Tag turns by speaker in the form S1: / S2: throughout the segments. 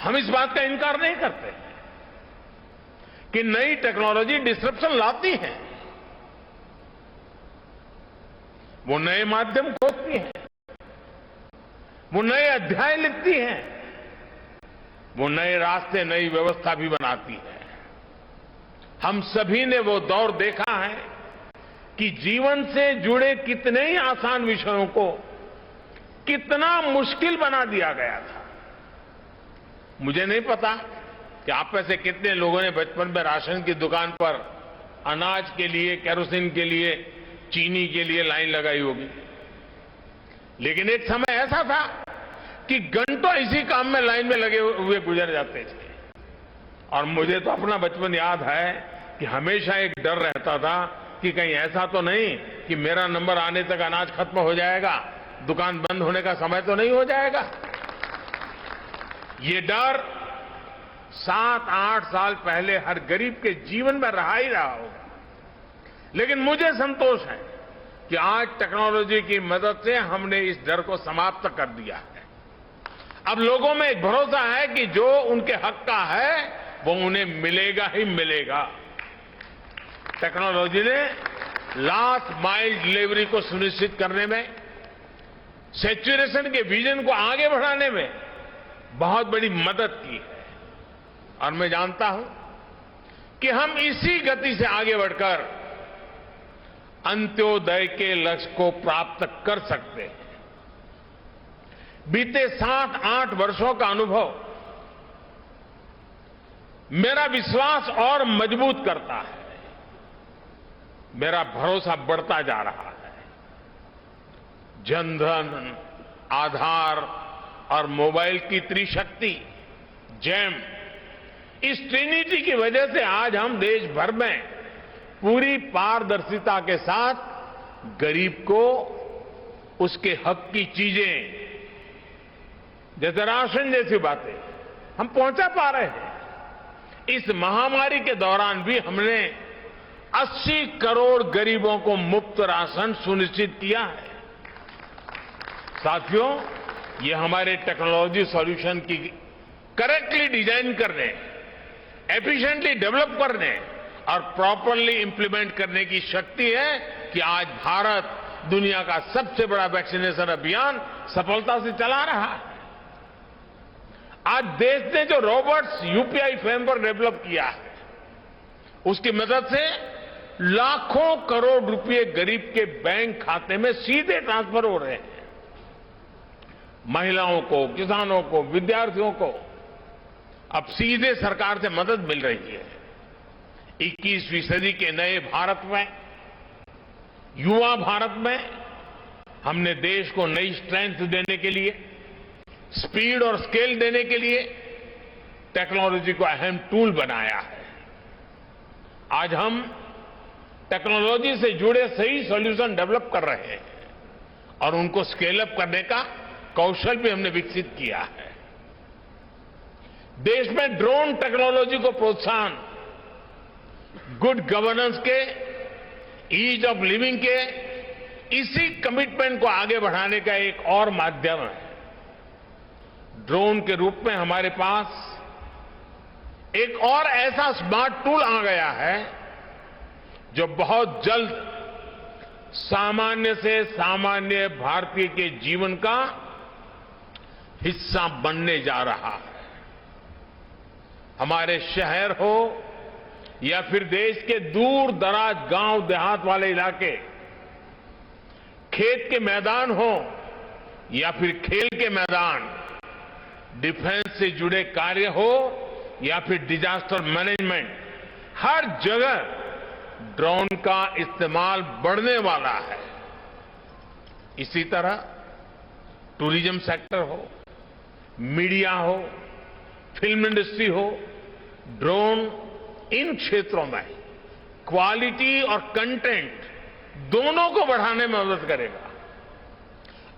S1: हम इस बात का इनकार नहीं करते कि नई टेक्नोलॉजी डिसरप्शन लाती है। वो नए माध्यम खोजती है, वो नए अध्याय लिखती है, वो नए रास्ते, नई व्यवस्था भी बनाती है। हम सभी ने वो दौर देखा है कि जीवन से जुड़े कितने ही आसान विषयों को कितना मुश्किल बना दिया गया था। मुझे नहीं पता कि आप में से कितने लोगों ने बचपन में राशन की दुकान पर अनाज के लिए, केरोसिन के लिए, चीनी के लिए लाइन लगाई होगी। लेकिन एक समय ऐसा था कि घंटों इसी काम में लाइन में लगे हुए गुजर जाते थे। और मुझे तो अपना बचपन याद है कि हमेशा एक डर रहता था कि कहीं ऐसा तो नहीं कि मेरा नंबर आने तक अनाज खत्म हो जाएगा, दुकान बंद होने का समय तो नहीं हो जाएगा। ये डर 7-8 साल पहले हर गरीब के जीवन में रहा ही रहा होगा। लेकिन मुझे संतोष है कि आज टेक्नोलॉजी की मदद से हमने इस डर को समाप्त कर दिया है। अब लोगों में एक भरोसा है कि जो उनके हक का है वो उन्हें मिलेगा ही मिलेगा। टेक्नोलॉजी ने लास्ट माइल डिलीवरी को सुनिश्चित करने में, सैचुरेशन के विजन को आगे बढ़ाने में बहुत बड़ी मदद की है। और मैं जानता हूं कि हम इसी गति से आगे बढ़कर अंत्योदय के लक्ष्य को प्राप्त कर सकते हैं। बीते 7-8 वर्षों का अनुभव मेरा विश्वास और मजबूत करता है। मेरा भरोसा बढ़ता जा रहा है। जनधन, आधार और मोबाइल की त्रिशक्ति, जैम, इस ट्रिनिटी की वजह से आज हम देश भर में पूरी पारदर्शिता के साथ गरीब को उसके हक की चीजें, जैसे राशन जैसी बातें, हम पहुंचा पा रहे हैं। इस महामारी के दौरान भी हमने 80 करोड़ गरीबों को मुफ्त राशन सुनिश्चित किया है। साथियों, ये हमारे टेक्नोलॉजी सॉल्यूशन की करेक्टली डिजाइन करने, एफिशिएंटली डेवलप करने और प्रॉपरली इंप्लीमेंट करने की शक्ति है कि आज भारत दुनिया का सबसे बड़ा वैक्सीनेशन अभियान सफलता से चला रहा है। आज देश ने जो रोबोट्स यूपीआई फ्रेमवर्क डेवलप किया है, उसकी मदद से लाखों करोड़ रुपए गरीब के बैंक खाते में सीधे ट्रांसफर हो रहे हैं। महिलाओं को, किसानों को, विद्यार्थियों को अब सीधे सरकार से मदद मिल रही है। 21वीं सदी के नए भारत में, युवा भारत में, हमने देश को नई स्ट्रेंथ देने के लिए, स्पीड और स्केल देने के लिए टेक्नोलॉजी को अहम टूल बनाया है। आज हम टेक्नोलॉजी से जुड़े सही सॉल्यूशन डेवलप कर रहे हैं और उनको स्केल अप करने का कौशल भी हमने विकसित किया है। देश में ड्रोन टेक्नोलॉजी को प्रोत्साहन, गुड गवर्नेंस के, ईज ऑफ लिविंग के, इसी कमिटमेंट को आगे बढ़ाने का एक और माध्यम है। ड्रोन के रूप में हमारे पास एक और ऐसा स्मार्ट टूल आ गया है जो बहुत जल्द सामान्य से सामान्य भारतीय के जीवन का हिस्सा बनने जा रहा है। हमारे शहर हो या फिर देश के दूर दराज गांव देहात वाले इलाके, खेत के मैदान हो या फिर खेल के मैदान, डिफेंस से जुड़े कार्य हो या फिर डिजास्टर मैनेजमेंट, हर जगह ड्रोन का इस्तेमाल बढ़ने वाला है। इसी तरह टूरिज्म सेक्टर हो, मीडिया हो, फिल्म इंडस्ट्री हो, ड्रोन इन क्षेत्रों में क्वालिटी और कंटेंट दोनों को बढ़ाने में मदद करेगा।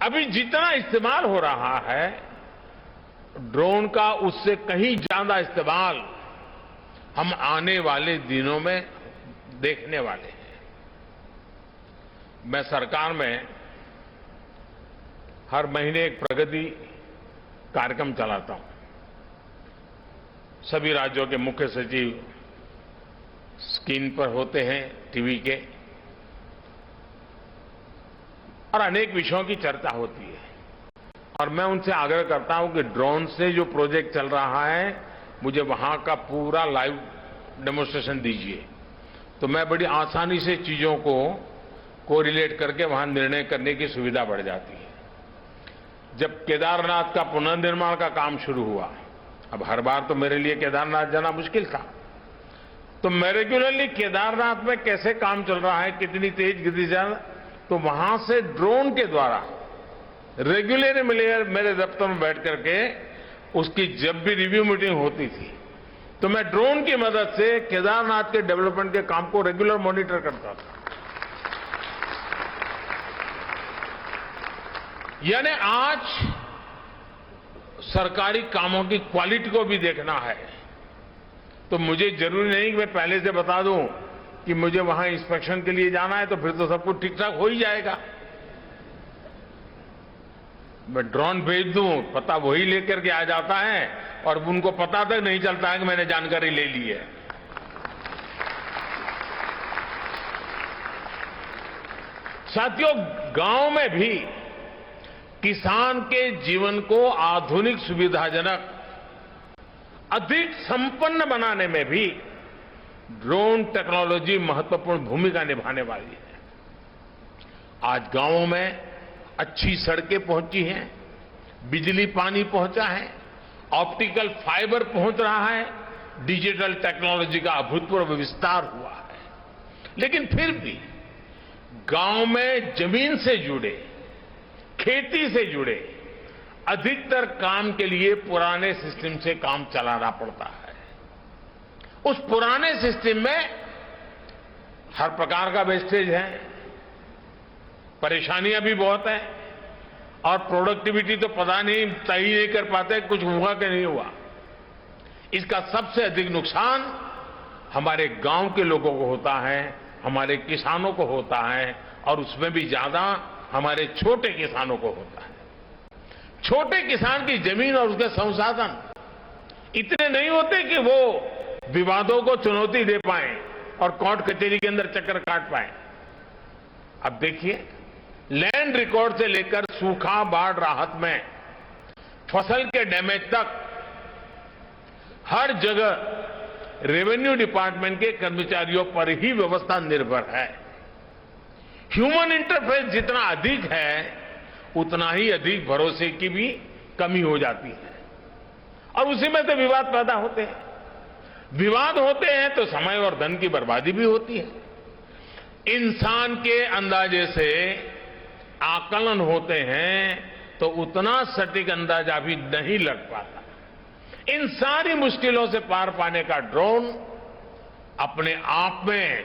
S1: अभी जितना इस्तेमाल हो रहा है ड्रोन का, उससे कहीं ज्यादा इस्तेमाल हम आने वाले दिनों में देखने वाले हैं। मैं सरकार में हर महीने एक प्रगति कार्यक्रम चलाता हूं। सभी राज्यों के मुख्य सचिव स्क्रीन पर होते हैं टीवी के और अनेक विषयों की चर्चा होती है और मैं उनसे आग्रह करता हूं कि ड्रोन से जो प्रोजेक्ट चल रहा है मुझे वहां का पूरा लाइव डेमोन्स्ट्रेशन दीजिए तो मैं बड़ी आसानी से चीजों को कोरिलेट करके वहां निर्णय करने की सुविधा बढ़ जाती है। जब केदारनाथ का पुनर्निर्माण का काम शुरू हुआ, अब हर बार तो मेरे लिए केदारनाथ जाना मुश्किल था, तो मैं रेगुलरली केदारनाथ में कैसे काम चल रहा है, कितनी तेज गति चल, तो वहां से ड्रोन के द्वारा रेगुलर मेरे दफ्तर में बैठ करके उसकी जब भी रिव्यू मीटिंग होती थी तो मैं ड्रोन की मदद से केदारनाथ के डेवलपमेंट के काम को रेगुलर मॉनिटर करता था। यानी आज सरकारी कामों की क्वालिटी को भी देखना है तो मुझे जरूरी नहीं कि मैं पहले से बता दूं कि मुझे वहां इंस्पेक्शन के लिए जाना है तो फिर तो सब कुछ ठीक ठाक हो ही जाएगा। मैं ड्रोन भेज दूं, पता वही लेकर के आ जाता है और उनको पता तक नहीं चलता है कि मैंने जानकारी ले ली है। साथियों, गांव में भी किसान के जीवन को आधुनिक सुविधाजनक अधिक संपन्न बनाने में भी ड्रोन टेक्नोलॉजी महत्वपूर्ण भूमिका निभाने वाली है। आज गांवों में अच्छी सड़कें पहुंची हैं, बिजली पानी पहुंचा है, ऑप्टिकल फाइबर पहुंच रहा है, डिजिटल टेक्नोलॉजी का अभूतपूर्व विस्तार हुआ है। लेकिन फिर भी गांव में जमीन से जुड़े, खेती से जुड़े अधिकतर काम के लिए पुराने सिस्टम से काम चलाना पड़ता है। उस पुराने सिस्टम में हर प्रकार का वेस्टेज है, परेशानियां भी बहुत हैं और प्रोडक्टिविटी तो पता नहीं तय ही नहीं कर पाते कुछ हुआ कि नहीं हुआ। इसका सबसे अधिक नुकसान हमारे गांव के लोगों को होता है, हमारे किसानों को होता है और उसमें भी ज्यादा हमारे छोटे किसानों को होता है। छोटे किसान की जमीन और उसके संसाधन इतने नहीं होते कि वो विवादों को चुनौती दे पाए और कोर्ट कचहरी के अंदर चक्कर काट पाए। अब देखिए, लैंड रिकॉर्ड से लेकर सूखा, बाढ़ राहत में, फसल के डैमेज तक हर जगह रेवेन्यू डिपार्टमेंट के कर्मचारियों पर ही व्यवस्था निर्भर है। ह्यूमन इंटरफेस जितना अधिक है उतना ही अधिक भरोसे की भी कमी हो जाती है और उसी में से विवाद पैदा होते हैं। विवाद होते हैं तो समय और धन की बर्बादी भी होती है। इंसान के अंदाजे से आकलन होते हैं तो उतना सटीक अंदाजा भी नहीं लग पाता। इन सारी मुश्किलों से पार पाने का ड्रोन अपने आप में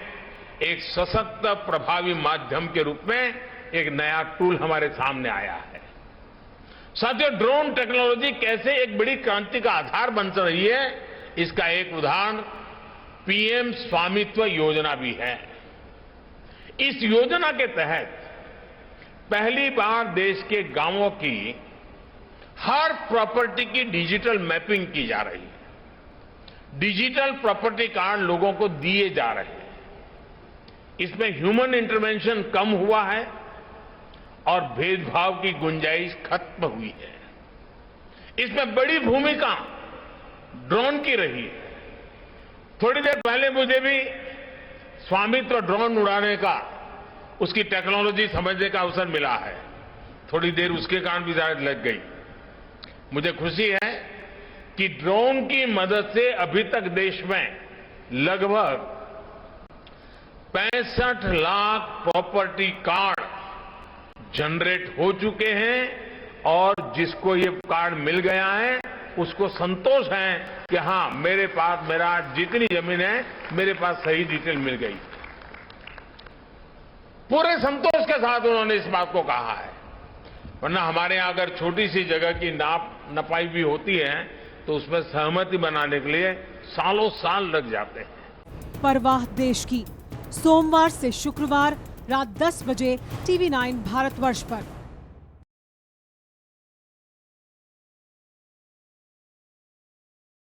S1: एक सशक्त, प्रभावी माध्यम के रूप में एक नया टूल हमारे सामने आया है। साथियों, ड्रोन टेक्नोलॉजी कैसे एक बड़ी क्रांति का आधार बन रही है, इसका एक उदाहरण पीएम स्वामित्व योजना भी है। इस योजना के तहत पहली बार देश के गांवों की हर प्रॉपर्टी की डिजिटल मैपिंग की जा रही है। डिजिटल प्रॉपर्टी कार्ड लोगों को दिए जा रहे हैं। इसमें ह्यूमन इंटरवेंशन कम हुआ है और भेदभाव की गुंजाइश खत्म हुई है। इसमें बड़ी भूमिका ड्रोन की रही है। थोड़ी देर पहले मुझे भी स्वामित्व ड्रोन उड़ाने का, उसकी टेक्नोलॉजी समझने का अवसर मिला है। थोड़ी देर उसके कारण भी शायद लग गई। मुझे खुशी है कि ड्रोन की मदद से अभी तक देश में लगभग 65 लाख प्रॉपर्टी कार्ड जनरेट हो चुके हैं और जिसको ये कार्ड मिल गया है उसको संतोष है कि हां, मेरे पास मेरा जितनी जमीन है मेरे पास सही डिटेल मिल गई। पूरे संतोष के साथ उन्होंने इस बात को कहा है। वरना हमारे यहां अगर छोटी सी जगह की नपाई भी होती है तो उसमें सहमति बनाने के लिए सालों साल लग जाते हैं।
S2: परवाह देश की, सोमवार से शुक्रवार रात 10 बजे TV9 भारतवर्ष पर।